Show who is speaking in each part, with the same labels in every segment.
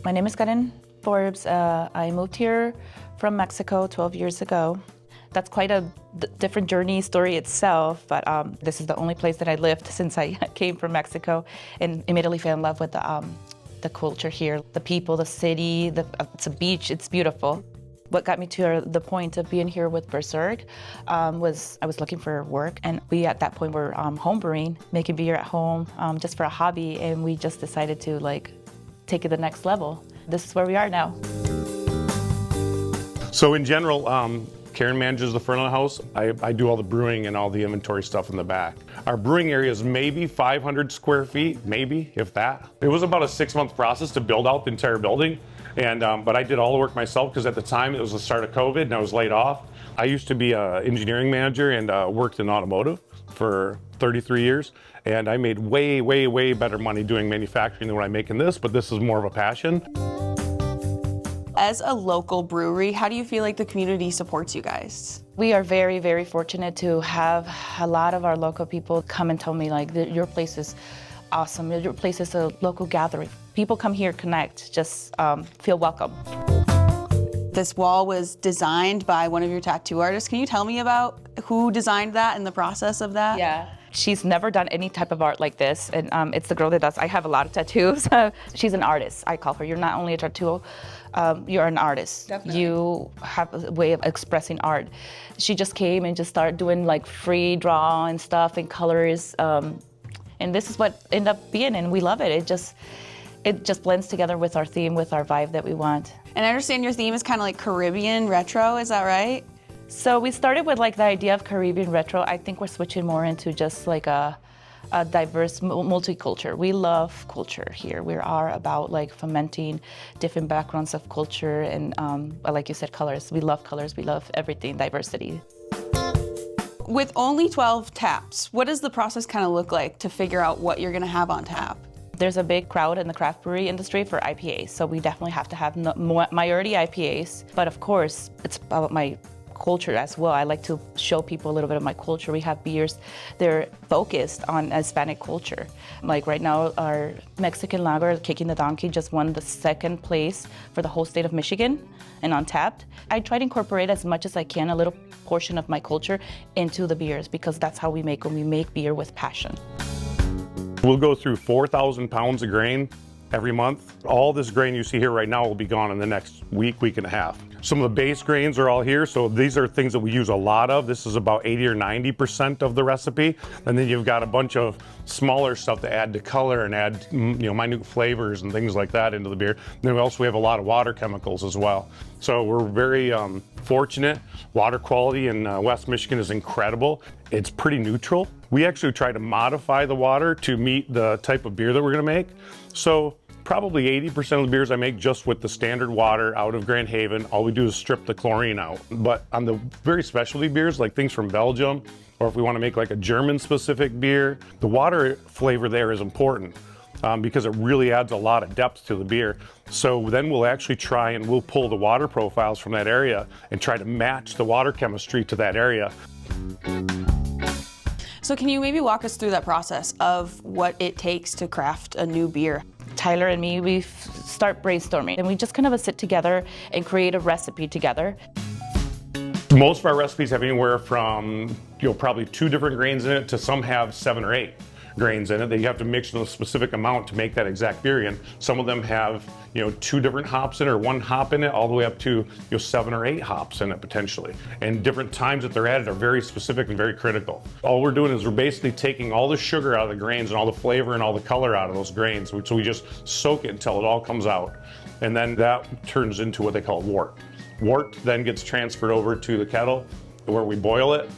Speaker 1: My name is Karen Forbes. I moved here from Mexico 12 years ago. That's quite a different journey story itself, but this is the only place that I lived since I came from Mexico, and immediately fell in love with the culture here, the people, the city, it's a beach, it's beautiful. What got me to the point of being here with Burzurk was I was looking for work, and we at that point were homebrewing, making beer at home just for a hobby, and we just decided to take it to the next level. This is where we are now.
Speaker 2: So in general, Karen manages the front of the house. I do all the brewing and all the inventory stuff in the back. Our brewing area is maybe 500 square feet, maybe, if that. It was about a 6-month process to build out the entire building, but I did all the work myself because at the time it was the start of COVID and I was laid off. I used to be an engineering manager and worked in automotive for 33 years, and I made way, way, way better money doing manufacturing than what I make in this, but this is more of a passion.
Speaker 3: As a local brewery, how do you feel like the community supports you guys?
Speaker 1: We are very, very fortunate to have a lot of our local people come and tell me your place is awesome, your place is a local gathering. People come here, connect, just feel welcome.
Speaker 3: This wall was designed by one of your tattoo artists. Can you tell me about who designed that and the process of that?
Speaker 1: Yeah. She's never done any type of art like this, and it's the girl that does. I have a lot of tattoos. She's an artist, I call her. You're not only a tattoo, you're an artist.
Speaker 3: Definitely.
Speaker 1: You have a way of expressing art. She just came and just started doing free draw and stuff and colors, and this is what ended up being, and we love it. It just blends together with our theme, with our vibe that we want.
Speaker 3: And I understand your theme is kind of like Caribbean retro, is that right?
Speaker 1: So we started with the idea of Caribbean retro. I think we're switching more into just a diverse multicultural. We love culture here. We are about fermenting different backgrounds of culture and like you said, colors. We love colors. We love everything, diversity.
Speaker 3: With only 12 taps, what does the process kind of look like to figure out what you're going to have on tap?
Speaker 1: There's a big crowd in the craft brewery industry for IPAs, so we definitely have to have majority IPAs. But of course, it's about my culture as well. I like to show people a little bit of my culture. We have beers, they're focused on Hispanic culture. Right now, our Mexican lager, Kicking the Donkey, just won the 2nd place for the whole state of Michigan and Untapped. I try to incorporate as much as I can, a little portion of my culture into the beers, because that's how we make when we make beer with passion.
Speaker 2: We'll go through 4,000 pounds of grain every month. All this grain you see here right now will be gone in the next week, week and a half. Some of the base grains are all here, so these are things that we use a lot of. This is about 80 or 90% of the recipe. And then you've got a bunch of smaller stuff to add to color and add minute flavors and things like that into the beer. And then we have a lot of water chemicals as well. So we're very fortunate. Water quality in West Michigan is incredible. It's pretty neutral. We actually try to modify the water to meet the type of beer that we're gonna make. So probably 80% of the beers I make just with the standard water out of Grand Haven. All we do is strip the chlorine out. But on the very specialty beers, like things from Belgium, or if we want to make a German specific beer, the water flavor there is important because it really adds a lot of depth to the beer. So then we'll actually we'll pull the water profiles from that area and try to match the water chemistry to that area.
Speaker 3: So can you maybe walk us through that process of what it takes to craft a new beer?
Speaker 1: Tyler and me, we start brainstorming, and we just kind of sit together and create a recipe together.
Speaker 2: Most of our recipes have anywhere from probably 2 different grains in it to some have 7 or 8 grains in it that you have to mix in a specific amount to make that exact beer in. Some of them have 2 different hops in it or 1 hop in it, all the way up to 7 or 8 hops in it potentially. And different times that they're added are very specific and very critical. All we're doing is we're basically taking all the sugar out of the grains and all the flavor and all the color out of those grains. So we just soak it until it all comes out. And then that turns into what they call wort. Wort then gets transferred over to the kettle where we boil it.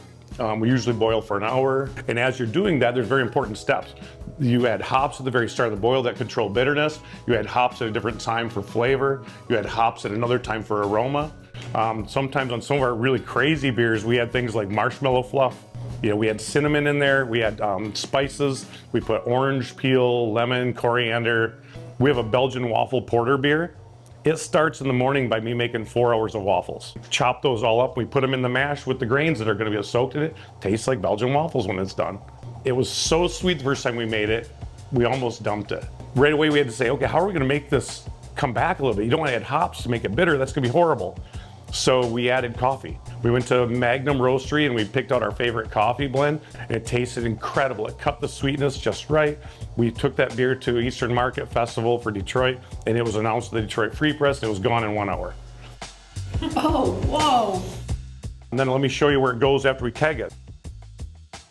Speaker 2: We usually boil for an hour. And as you're doing that, there's very important steps. You add hops at the very start of the boil that control bitterness. You add hops at a different time for flavor. You add hops at another time for aroma. Sometimes on some of our really crazy beers, we had things like marshmallow fluff. We had cinnamon in there. We had spices. We put orange peel, lemon, coriander. We have a Belgian Waffle Porter beer. It starts in the morning by me making 4 hours of waffles. Chop those all up, we put them in the mash with the grains that are gonna be soaked in it. Tastes like Belgian waffles when it's done. It was so sweet the first time we made it, we almost dumped it. Right away we had to say, okay, how are we gonna make this come back a little bit. You don't want to add hops to make it bitter. That's going to be horrible. So we added coffee. We went to Magnum Roastery and we picked out our favorite coffee blend, and it tasted incredible. It cut the sweetness just right. We took that beer to Eastern Market Festival for Detroit, and it was announced at the Detroit Free Press, and it was gone in 1 hour.
Speaker 3: Oh, whoa.
Speaker 2: And then let me show you where it goes after we keg it.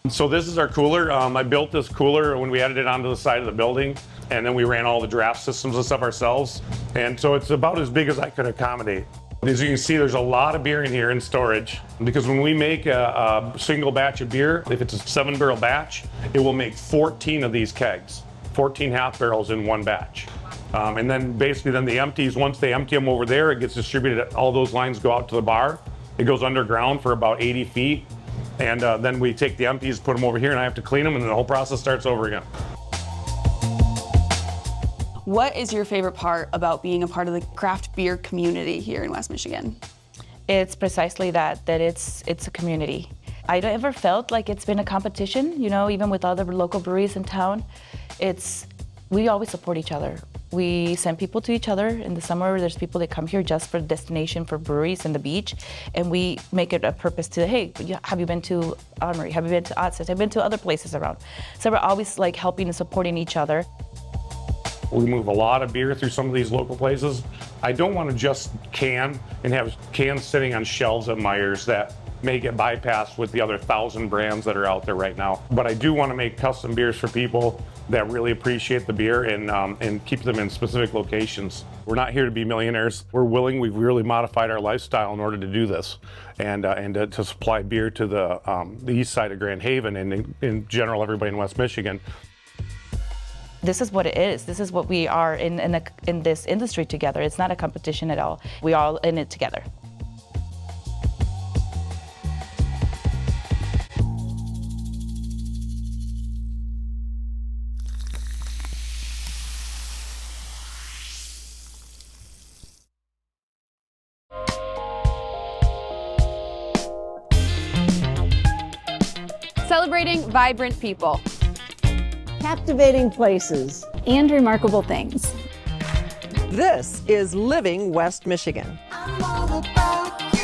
Speaker 2: So this is our cooler. I built this cooler when we added it onto the side of the building, and then we ran all the draft systems and stuff ourselves. And so it's about as big as I could accommodate. As you can see, there's a lot of beer in here in storage, because when we make a single batch of beer, if it's a 7-barrel batch, it will make 14 of these kegs, 14 half barrels in one batch. And then basically then the empties, once they empty them over there, it gets distributed, all those lines go out to the bar. It goes underground for about 80 feet. And then we take the empties, put them over here, and I have to clean them, and then the whole process starts over again.
Speaker 3: What is your favorite part about being a part of the craft beer community here in West Michigan?
Speaker 1: It's precisely that it's a community. I don't ever felt like it's been a competition, you know, even with other local breweries in town. We always support each other. We send people to each other. In the summer, there's people that come here just for the destination for breweries and the beach, and we make it a purpose to, hey, have you been to Armory? Have you been to Otsett? Have you been to other places around? So we're always like helping and supporting each other.
Speaker 2: We move a lot of beer through some of these local places. I don't want to just can and have cans sitting on shelves at Meijer's that may get bypassed with the other 1,000 brands that are out there right now. But I do want to make custom beers for people that really appreciate the beer and keep them in specific locations. We're not here to be millionaires. We're willing. We've really modified our lifestyle in order to do this, and to supply beer to the east side of Grand Haven and in general everybody in West Michigan.
Speaker 1: This is what it is. This is what we are in this industry together. It's not a competition at all. We're all in it together.
Speaker 4: Celebrating vibrant people.
Speaker 5: Captivating places.
Speaker 4: And remarkable things.
Speaker 5: This is Living West Michigan.
Speaker 6: I'm all about you.